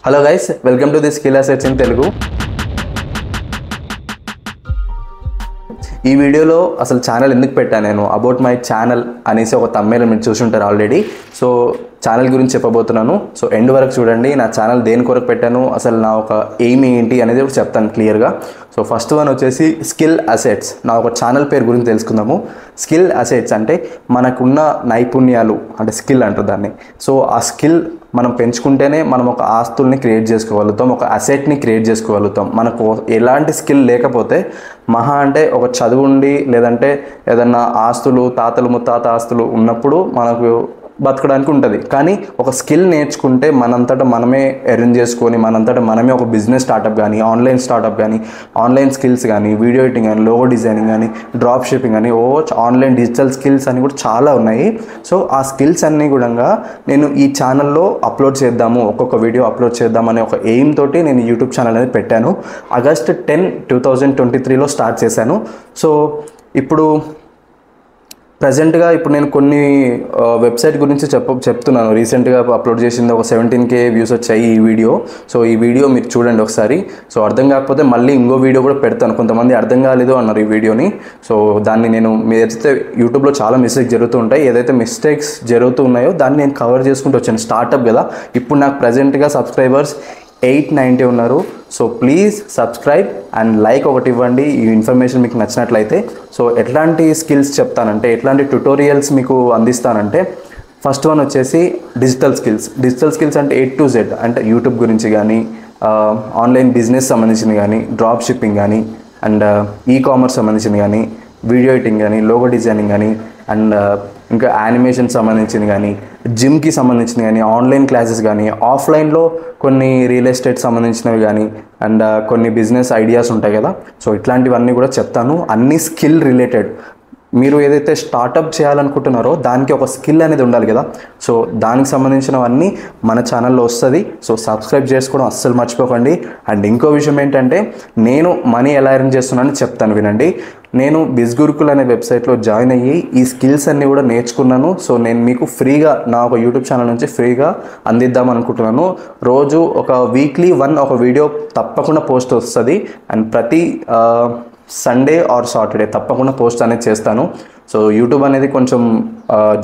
Hello guys, welcome to the skill assets in Telugu. ఈ వీడియోలో అసలు ఛానల్ ఎందుకు పెట్టాను నేను అబౌట్ మై ఛానల్ అనేసి ఒక థంబ్నెయిల్ మీరు చూసుంటారు ఆల్రెడీ. సో ఛానల్ గురించి చెప్పబోతున్నాను. సో ఎండ్ వరకు చూడండి. నా ఛానల్ దేని కొరకు పెట్టాను, అసలు నా ఒక ఎయిమ్ ఏంటి అనేది కూడా చెప్తాను క్లియర్గా. సో ఫస్ట్ వన్ వచ్చేసి స్కిల్ అసెట్స్. నా ఒక ఛానల్ పేరు గురించి తెలుసుకుందాము. స్కిల్ అసెట్స్ అంటే మనకున్న నైపుణ్యాలు, అంటే స్కిల్ అంటారు దాన్ని. సో ఆ స్కిల్ మనం పెంచుకుంటేనే మనం ఒక ఆస్తుల్ని క్రియేట్ చేసుకోగలుగుతాం, ఒక అసెట్ని క్రియేట్ చేసుకోగలుగుతాం. మనకు ఎలాంటి స్కిల్ లేకపోతే మహా అంటే ఒక చదువు ఉండి లేదంటే ఏదన్నా ఆస్తులు తాతలు ముత్తాత ఆస్తులు ఉన్నప్పుడు మనకు బతకడానికి ఉంటుంది. కానీ ఒక స్కిల్ నేర్చుకుంటే మనంతటా మనమే ఎర్న్ చేసుకొని మనంతటా మనమే ఒక బిజినెస్ స్టార్టప్ కానీ, ఆన్లైన్ స్టార్టప్ కానీ, ఆన్లైన్ స్కిల్స్ కానీ, వీడియో ఎడిటింగ్ కానీ, లోగో డిజైనింగ్ కానీ, డ్రాప్ షిప్పింగ్ కానీ, ఆన్లైన్ డిజిటల్ స్కిల్స్ అని కూడా చాలా ఉన్నాయి. సో ఆ స్కిల్స్ అన్నీ కూడా నేను ఈ ఛానల్లో అప్లోడ్ చేద్దాము, ఒక్కొక్క వీడియో అప్లోడ్ చేద్దామనే ఒక ఎయిమ్ తోటి నేను యూట్యూబ్ ఛానల్ అనేది పెట్టాను. ఆగస్ట్ 10, 2023లో స్టార్ట్ చేశాను. సో ఇప్పుడు ప్రజెంట్గా నేను కొన్ని వెబ్సైట్ గురించి చెప్తున్నాను. రీసెంట్గా అప్లోడ్ చేసింది ఒక 17K వ్యూస్ వచ్చాయి ఈ వీడియో. సో ఈ వీడియో మీరు చూడండి ఒకసారి. సో అర్థం కాకపోతే మళ్ళీ ఇంకో వీడియో కూడా పెడతాను. కొంతమంది అర్థం కాలేదు అన్నారు ఈ వీడియోని. సో దాన్ని నేను మీరైతే యూట్యూబ్లో చాలా మిస్టేక్స్ జరుగుతూ ఉంటాయి. ఏదైతే మిస్టేక్స్ జరుగుతూ ఉన్నాయో దాన్ని నేను కవర్ చేసుకుంటూ వచ్చాను. స్టార్టప్ కదా. ఇప్పుడు నాకు ప్రజెంట్గా సబ్స్క్రైబర్స్ 890 ఉన్నారు. So please subscribe and like ఒకటి ఇవ్వండి ఈ ఇన్ఫర్మేషన్ మీకు నచ్చినట్లయితే. సో ఎట్లాంటి స్కిల్స్ చెప్తానంటే, ఎట్లాంటి ట్యుటోరియల్స్ మీకు అందిస్తానంటే, ఫస్ట్ వన్ వచ్చేసి డిజిటల్ స్కిల్స్. డిజిటల్ స్కిల్స్ అంటే A to Z, అంటే యూట్యూబ్ గురించి కానీ, ఆన్లైన్ బిజినెస్ సంబంధించింది కానీ, డ్రాప్ షిప్పింగ్ కానీ, అండ్ ఈకామర్స్ సంబంధించింది కానీ, వీడియో ఎడిటింగ్ కానీ, లోగో డిజైనింగ్ కానీ, అండ్ ఇంకా యానిమేషన్ సంబంధించింది కానీ, జిమ్కి సంబంధించింది కానీ, ఆన్లైన్ క్లాసెస్ కానీ, ఆఫ్లైన్లో కొన్ని రియల్ ఎస్టేట్ సంబంధించినవి కానీ, అండ్ కొన్ని బిజినెస్ ఐడియాస్ ఉంటాయి కదా. సో ఇట్లాంటివన్నీ కూడా చెప్తాను. అన్నీ స్కిల్ రిలేటెడ్. మీరు ఏదైతే స్టార్టప్ చేయాలనుకుంటున్నారో దానికి ఒక స్కిల్ అనేది ఉండాలి కదా. సో దానికి సంబంధించినవన్నీ మన ఛానల్లో వస్తుంది. సో సబ్స్క్రైబ్ చేసుకోవడం అస్సలు మర్చిపోకండి. అండ్ ఇంకో విషయం ఏంటంటే, నేను మనీ ఎలా ఎర్న్ చేస్తున్నానని చెప్తాను వినండి. నేను బిజ్గురుకుల్ అనే వెబ్సైట్లో జాయిన్ అయ్యి ఈ స్కిల్స్ అన్నీ కూడా నేర్చుకున్నాను. సో నేను మీకు ఫ్రీగా నా ఒక యూట్యూబ్ ఛానల్ నుంచి ఫ్రీగా అందిద్దాం అనుకుంటున్నాను. రోజు ఒక వీక్లీ ఒక వీడియో తప్పకుండా పోస్ట్ వస్తుంది. అండ్ ప్రతి సండే ఆర్ సాటర్డే తప్పకుండా పోస్ట్ అనేది చేస్తాను. సో యూట్యూబ్ అనేది కొంచెం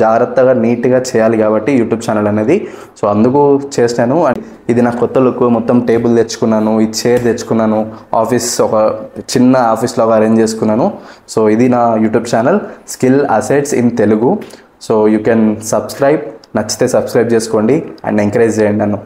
జాగ్రత్తగా నీట్గా చేయాలి కాబట్టి యూట్యూబ్ ఛానల్ అనేది. సో అందుకు చేస్తాను. ఇది నా కొత్త లుక్. మొత్తం టేబుల్ తెచ్చుకున్నాను, ఈ చైర్ తెచ్చుకున్నాను, ఆఫీస్ ఒక చిన్న ఆఫీస్లో అరేంజ్ చేసుకున్నాను. సో ఇది నా YouTube channel skill assets in Telugu. So you can subscribe. నచ్చితే సబ్స్క్రైబ్ చేసుకోండి అండ్ ఎంకరేజ్ చేయండి నన్ను.